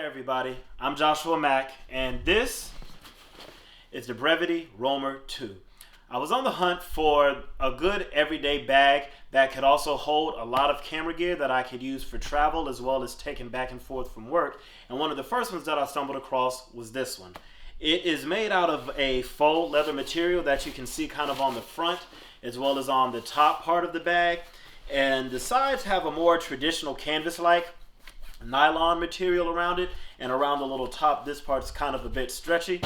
everybody, I'm Joshua Mack, and this is the Brevitē Roamer II. I was on the hunt for a good everyday bag that could also hold a lot of camera gear that I could use for travel as well as taking back and forth from work. And one of the first ones that I stumbled across was this one. It is made out of a faux leather material that you can see kind of on the front as well as on the top part of the bag. And the sides have a more traditional canvas-like nylon material around it, and around the little top this part's kind of a bit stretchy.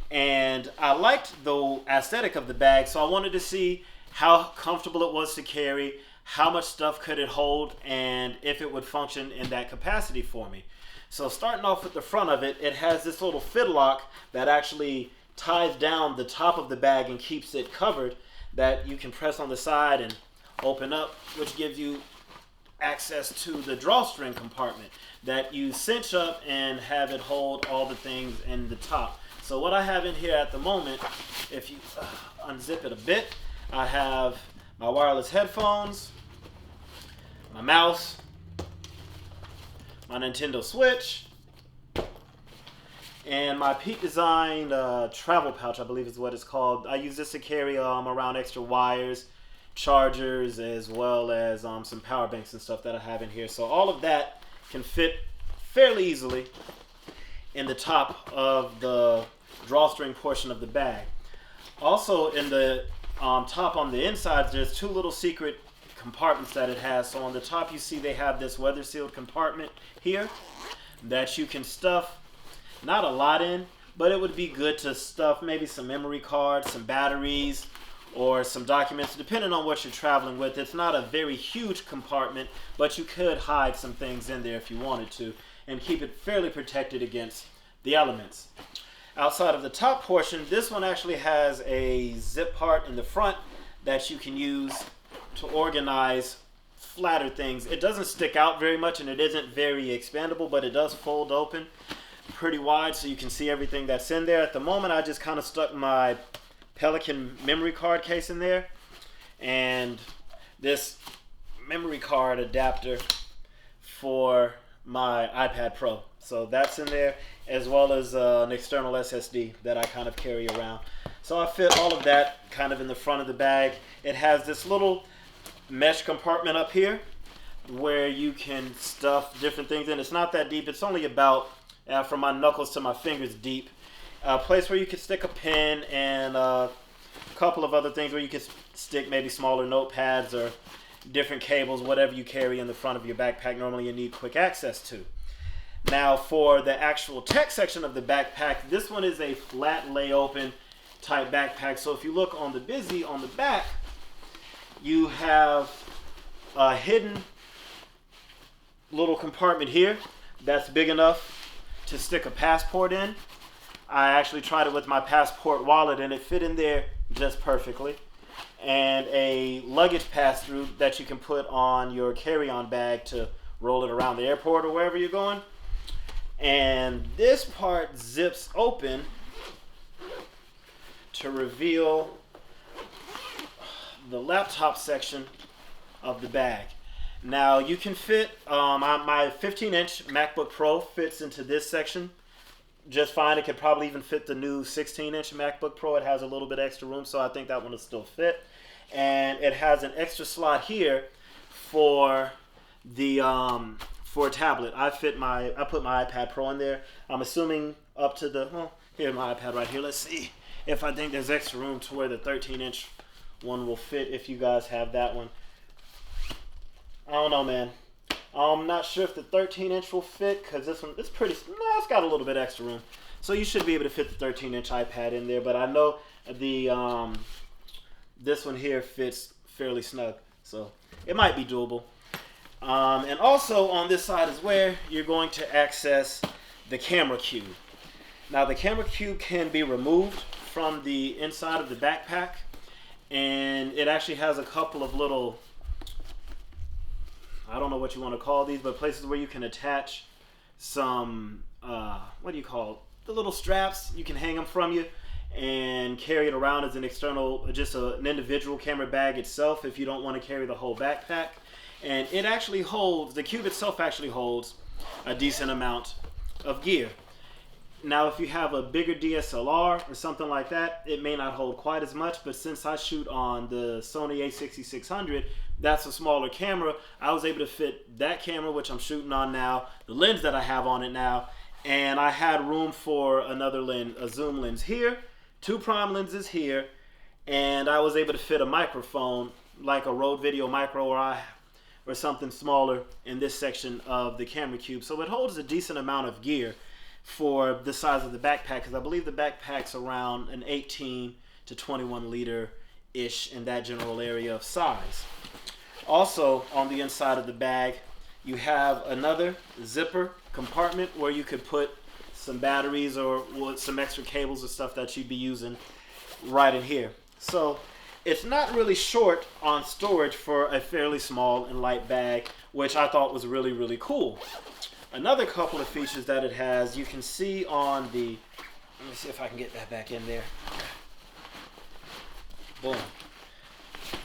And I liked the aesthetic of the bag, so I wanted to see how comfortable it was to carry, how much stuff could it hold, and if it would function in that capacity for me. So starting off with the front of it, it has this little fidlock that actually ties down the top of the bag and keeps it covered, that you can press on the side and open up, which gives you access to the drawstring compartment that you cinch up and have it hold all the things in the top. So what I have in here at the moment, if you unzip it a bit, I have my wireless headphones, my mouse, my Nintendo Switch, and my Peak Design travel pouch, I believe is what it's called. I use this to carry around extra wires, chargers, as well as some power banks and stuff that I have in here. So all of that can fit fairly easily in the top of the drawstring portion of the bag. Also in the top on the inside, there's two little secret compartments that it has. So on the top you see they have this weather sealed compartment here that you can stuff not a lot in, but it would be good to stuff maybe some memory cards, some batteries, or some documents, depending on what you're traveling with. It's not a very huge compartment, but you could hide some things in there if you wanted to and keep it fairly protected against the elements. Outside of the top portion, this one actually has a zip part in the front that you can use to organize flatter things. It doesn't stick out very much and it isn't very expandable, but it does fold open pretty wide so you can see everything that's in there. At the moment, I just kind of stuck my Pelican memory card case in there and this memory card adapter for my iPad Pro. So that's in there, as well as an external SSD that I kind of carry around. So I fit all of that kind of in the front of the bag. It has this little mesh compartment up here where you can stuff different things in. It's not that deep. It's only about from my knuckles to my fingers deep. A place where you could stick a pen and a couple of other things where you could stick maybe smaller notepads or different cables, whatever you carry in the front of your backpack normally you need quick access to. Now for the actual tech section of the backpack, this one is a flat lay open type backpack. So if you look on the Busy on the back, you have a hidden little compartment here that's big enough to stick a passport in. I actually tried it with my passport wallet and it fit in there just perfectly. And a luggage pass-through that you can put on your carry-on bag to roll it around the airport or wherever you're going. And this part zips open to reveal the laptop section of the bag. Now you can fit, my 15-inch MacBook Pro fits into this section just fine. It could probably even fit the new 16-inch MacBook Pro. It has a little bit extra room, so I think that one will still fit. And it has an extra slot here for the for a tablet. I put my iPad Pro in there. I'm assuming up to the here's my iPad right here. Let's see if I think there's extra room to where the 13-inch one will fit. If you guys have that one, I don't know, man. I'm not sure if the 13-inch will fit because this one, it's pretty, no, it's got a little bit extra room. So you should be able to fit the 13-inch iPad in there, but I know the this one here fits fairly snug, so it might be doable. And also on this side is where you're going to access the camera cube. Now the camera cube can be removed from the inside of the backpack, and it actually has a couple of little, I don't know what you want to call these, but places where you can attach some, what do you call it? The little straps. You can hang them from you and carry it around as an external, just an individual camera bag itself if you don't want to carry the whole backpack. And it actually holds, the cube itself actually holds a decent amount of gear. Now, if you have a bigger DSLR or something like that, it may not hold quite as much, but since I shoot on the Sony a6600, that's a smaller camera, I was able to fit that camera, which I'm shooting on now, the lens that I have on it now, and I had room for another lens, a zoom lens here, 2 prime lenses here, and I was able to fit a microphone, like a Rode Video Micro or something smaller in this section of the camera cube. So it holds a decent amount of gear for the size of the backpack, because I believe the backpack's around an 18 to 21 liter-ish in that general area of size. Also, on the inside of the bag, you have another zipper compartment where you could put some batteries or some extra cables or stuff that you'd be using right in here. So it's not really short on storage for a fairly small and light bag, which I thought was really, really cool. Another couple of features that it has, you can see on the, let me see if I can get that back in there. Boom.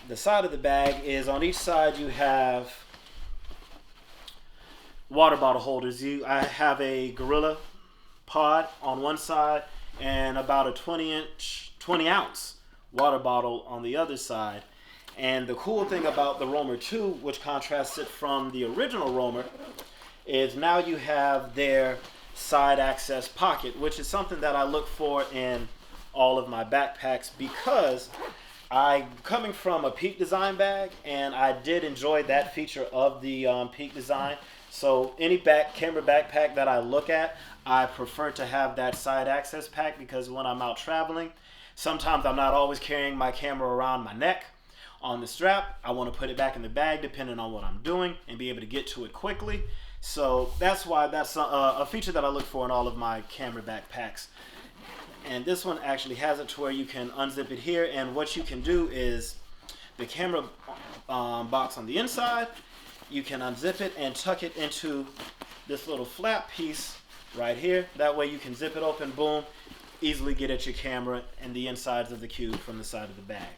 The side of the bag is, on each side you have water bottle holders. I have a Gorilla Pod on one side and about a 20 ounce water bottle on the other side. And the cool thing about the Roamer II, which contrasts it from the original Roamer, is now you have their side access pocket, which is something that I look for in all of my backpacks, because I'm coming from a Peak Design bag and I did enjoy that feature of the Peak Design. So any camera backpack that I look at, I prefer to have that side access pack, because when I'm out traveling, sometimes I'm not always carrying my camera around my neck on the strap. I want to put it back in the bag depending on what I'm doing and be able to get to it quickly. So that's why that's a feature that I look for in all of my camera backpacks. And this one actually has it to where you can unzip it here, and what you can do is the camera box on the inside, you can unzip it and tuck it into this little flap piece right here. That way you can zip it open, boom, easily get at your camera and the insides of the cube from the side of the bag.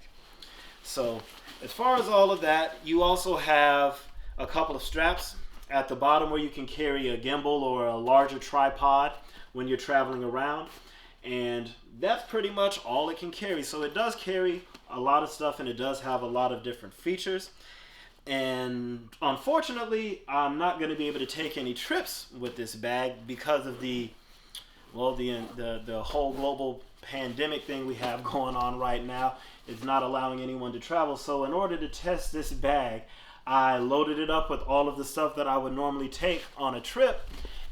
So as far as all of that, you also have a couple of straps at the bottom where you can carry a gimbal or a larger tripod when you're traveling around. And that's pretty much all it can carry. So it does carry a lot of stuff, and it does have a lot of different features. And unfortunately, I'm not going to be able to take any trips with this bag because of the whole global pandemic thing we have going on right now. It's not allowing anyone to travel. So in order to test this bag, I loaded it up with all of the stuff that I would normally take on a trip,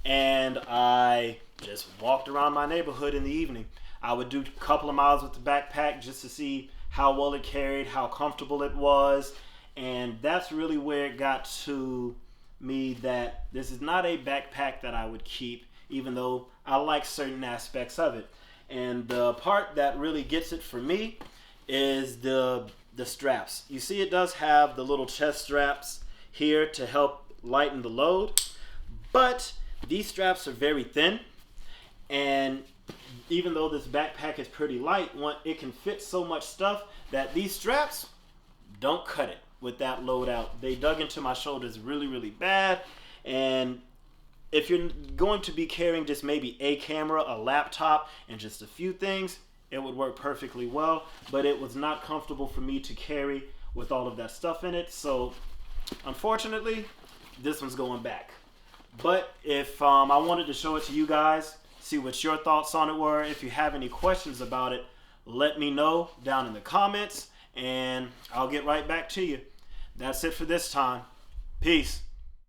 and I just walked around my neighborhood in the evening. I would do a couple of miles with the backpack just to see how well it carried, how comfortable it was, and that's really where it got to me that this is not a backpack that I would keep, even though I like certain aspects of it. And the part that really gets it for me is the straps. You see, it does have the little chest straps here to help lighten the load, but these straps are very thin, and even though this backpack is pretty light, it can fit so much stuff that these straps don't cut it with that load out. They dug into my shoulders really, really bad. And if you're going to be carrying just maybe a camera, a laptop, and just a few things, it would work perfectly well, but it was not comfortable for me to carry with all of that stuff in it. So unfortunately, this one's going back. But if I wanted to show it to you guys, see what your thoughts on it were. If you have any questions about it, let me know down in the comments, and I'll get right back to you. That's it for this time. Peace.